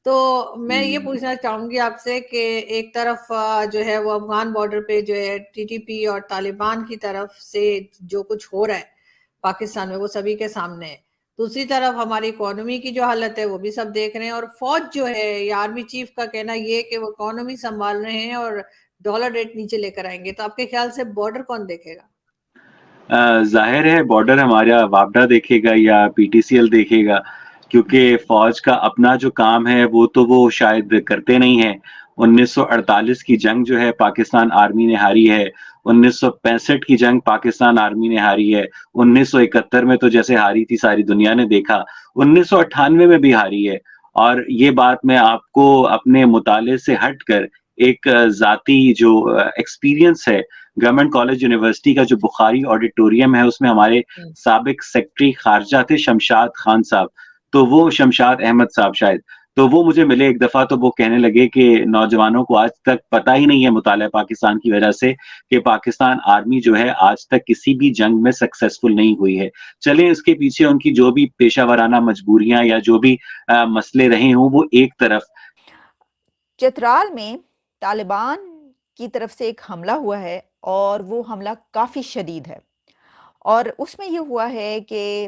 تو میں یہ پوچھنا چاہوں گی آپ سے کہ ایک طرف جو ہے وہ افغان بارڈر پہ جو ہے ٹی ٹی پی اور طالبان کی طرف سے جو کچھ ہو رہا ہے پاکستان میں وہ سبھی کے سامنے ہے، دوسری طرف ہماری اکانومی کی جو حالت ہے وہ بھی سب دیکھ رہے ہیں، اور فوج جو ہے یا آرمی چیف کا کہنا یہ کہ وہ اکانومی سنبھال رہے ہیں اور ڈالر ریٹ نیچے لے کر آئیں گے، تو آپ کے خیال سے بارڈر کون دیکھے گا؟ ظاہر ہے بارڈر ہمارا وابڈا دیکھے گا یا پی ٹی سی ایل دیکھے گا، کیونکہ فوج کا اپنا جو کام ہے وہ شاید کرتے نہیں ہیں۔ 1948 کی جنگ جو ہے پاکستان آرمی نے ہاری ہے، 1965 کی جنگ پاکستان آرمی نے ہاری ہے، 1971 میں تو جیسے ہاری تھی ساری دنیا نے دیکھا، 1998 میں بھی ہاری ہے۔ اور یہ بات میں آپ کو اپنے مطالعے سے ہٹ کر ایک ذاتی جو ایکسپیرینس ہے، گورنمنٹ کالج یونیورسٹی کا جو بخاری آڈیٹوریم ہے اس میں ہمارے سابق سیکرٹری خارجہ تھے شمشاد خان صاحب، تو وہ شمشاد احمد صاحب شاید، تو وہ مجھے ملے ایک دفعہ، تو وہ کہنے لگے کہ نوجوانوں کو آج تک پتہ ہی نہیں ہے مطالعہ پاکستان کی وجہ سے کہ پاکستان آرمی جو ہے آج تک کسی بھی جنگ میں سکسیسفل نہیں ہوئی ہے۔ چلیں اس کے پیچھے ان کی جو بھی پیشہ ورانہ مجبوریاں یا جو بھی مسئلے رہے ہوں وہ ایک طرف۔ چترال میں طالبان کی طرف سے ایک حملہ ہوا ہے اور وہ حملہ کافی شدید ہے، اور اس میں یہ ہوا ہے کہ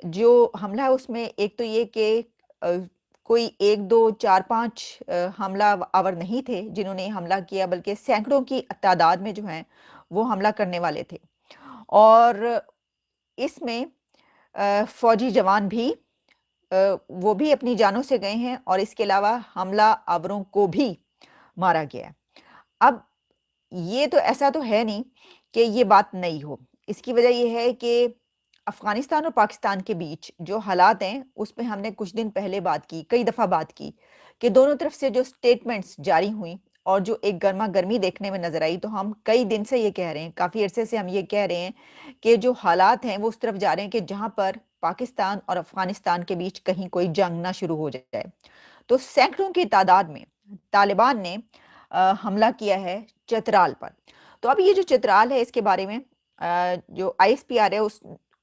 جو حملہ ہے اس میں ایک تو یہ کہ کوئی 1 2 4 5 حملہ آور نہیں تھے جنہوں نے حملہ کیا، بلکہ سینکڑوں کی تعداد میں جو ہیں وہ حملہ کرنے والے تھے، اور اس میں فوجی جوان بھی وہ بھی اپنی جانوں سے گئے ہیں، اور اس کے علاوہ حملہ آوروں کو بھی مارا گیا ہے۔ اب یہ تو ایسا تو ہے نہیں کہ یہ بات نہیں ہو، اس کی وجہ یہ ہے کہ افغانستان اور پاکستان کے بیچ جو حالات ہیں اس پہ ہم نے کچھ دن پہلے بات کی، کئی دفعہ بات کی، کہ دونوں طرف سے جو سٹیٹمنٹس جاری ہوئیں اور جو ایک گرما گرمی دیکھنے میں نظر آئی، تو ہم کئی دن سے یہ کہہ رہے ہیں، کافی عرصے سے ہم یہ کہہ رہے ہیں کہ جو حالات ہیں وہ اس طرف جا رہے ہیں کہ جہاں پر پاکستان اور افغانستان کے بیچ کہیں کوئی جنگ نہ شروع ہو جائے۔ تو سینکڑوں کی تعداد میں طالبان نے حملہ کیا ہے چترال پر۔ تو اب یہ جو چترال ہے اس کے بارے میں جو آئی ایس پی آر ہے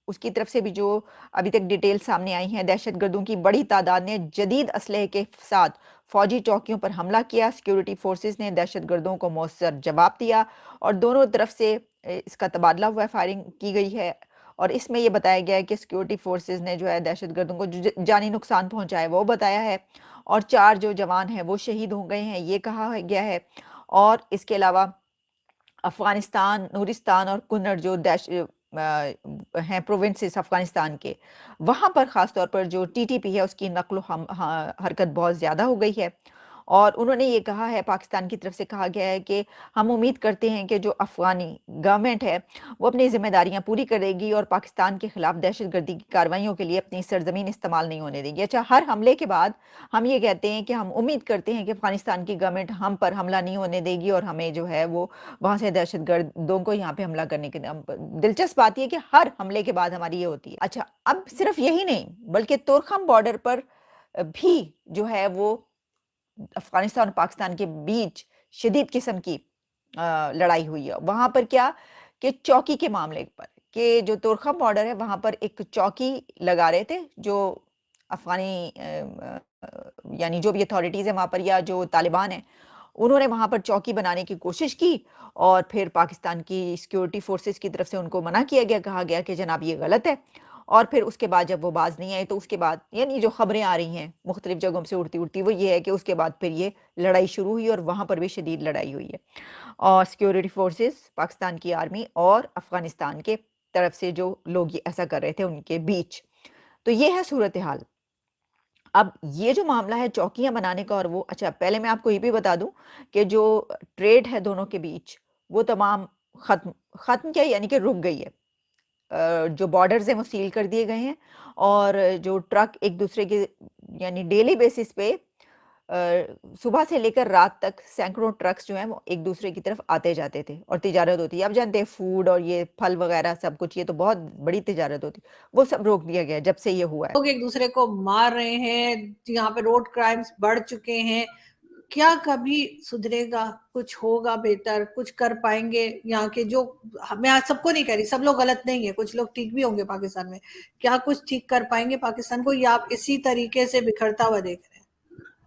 اس کی طرف سے بھی جو ابھی تک ڈیٹیل سامنے آئی ہیں، دہشت گردوں کی بڑی تعداد نے جدید اسلحے کے ساتھ فوجی چوکیوں پر حملہ کیا، سیکیورٹی فورسز نے دہشت گردوں کو مؤثر جواب دیا، اور دونوں طرف سے اس کا تبادلہ ہوا ہے، فائرنگ کی گئی ہے، اور اس میں یہ بتایا گیا ہے کہ سیکیورٹی فورسز نے جو ہے دہشت گردوں کو جو جانی نقصان پہنچایا ہے وہ بتایا ہے، اور 4 جو جوان ہیں وہ شہید ہو گئے ہیں یہ کہا گیا ہے۔ اور اس کے علاوہ افغانستان، نورستان اور کنڑ جو ہیں پروونسز افغانستان کے، وہاں پر خاص طور پر جو ٹی ٹی پی ہے اس کی نقل و حرکت بہت زیادہ ہو گئی ہے، اور انہوں نے یہ کہا ہے، پاکستان کی طرف سے کہا گیا ہے کہ ہم امید کرتے ہیں کہ جو افغانی گورنمنٹ ہے وہ اپنی ذمہ داریاں پوری کرے گی اور پاکستان کے خلاف دہشت گردی کی کارروائیوں کے لیے اپنی سرزمین استعمال نہیں ہونے دے گی۔ اچھا، ہر حملے کے بعد ہم یہ کہتے ہیں کہ ہم امید کرتے ہیں کہ افغانستان کی گورنمنٹ ہم پر حملہ نہیں ہونے دے گی اور ہمیں جو ہے وہ وہاں سے دہشت گردوں کو یہاں پہ حملہ کرنے کے دلچسپ بات یہ کہ ہر حملے کے بعد ہماری یہ ہوتی ہے۔ اچھا، اب صرف یہی نہیں بلکہ تورخم بارڈر پر بھی جو ہے وہ افغانستان اور پاکستان کے بیچ شدید قسم کی لڑائی ہوئی ہے۔ وہاں پر کیا کہ چوکی کے معاملے پر، کہ جو تورخم بارڈر ہے وہاں پر ایک چوکی لگا رہے تھے جو افغانی یعنی جو بھی اتھارٹیز ہیں وہاں پر یا جو طالبان ہیں انہوں نے وہاں پر چوکی بنانے کی کوشش کی، اور پھر پاکستان کی سیکیورٹی فورسز کی طرف سے ان کو منع کیا گیا، کہا گیا کہ جناب یہ غلط ہے، اور پھر اس کے بعد جب وہ باز نہیں آئے تو اس کے بعد یعنی جو خبریں آ رہی ہیں مختلف جگہوں سے اڑتی وہ یہ ہے کہ اس کے بعد پھر یہ لڑائی شروع ہوئی اور وہاں پر بھی شدید لڑائی ہوئی ہے، اور سیکیورٹی فورسز پاکستان کی آرمی اور افغانستان کے طرف سے جو لوگ ایسا کر رہے تھے ان کے بیچ۔ تو یہ ہے صورتحال۔ اب یہ جو معاملہ ہے چوکیاں بنانے کا، اور وہ اچھا پہلے میں آپ کو یہ بھی بتا دوں کہ جو ٹریڈ ہے دونوں کے بیچ وہ تمام ختم کیا یعنی کہ رک گئی ہے، جو بارڈرز ہیں وہ سیل کر دیے گئے ہیں، اور جو ٹرک ایک دوسرے کے یعنی ڈیلی بیسس پہ صبح سے لے کر رات تک سینکڑوں ٹرکس جو ہیں وہ ایک دوسرے کی طرف آتے جاتے تھے اور تجارت ہوتی ہے۔ اب جانتے ہیں فوڈ اور یہ پھل وغیرہ سب کچھ، یہ تو بہت بڑی تجارت ہوتی، وہ سب روک دیا گیا جب سے یہ ہوا ہے۔ لوگ ایک دوسرے کو مار رہے ہیں، یہاں پہ روڈ کرائمز بڑھ چکے ہیں، کیا کبھی سدھرے گا؟ کچھ ہوگا بہتر؟ کچھ کر پائیں گے یہاں کے جو، میں آج سب کو نہیں کہہ رہی، سب لوگ غلط نہیں ہیں، کچھ لوگ ٹھیک بھی ہوں گے پاکستان میں، کیا کچھ ٹھیک کر پائیں گے پاکستان کو، یا آپ اسی طریقے سے بکھرتا ہوا دیکھ رہے ہیں؟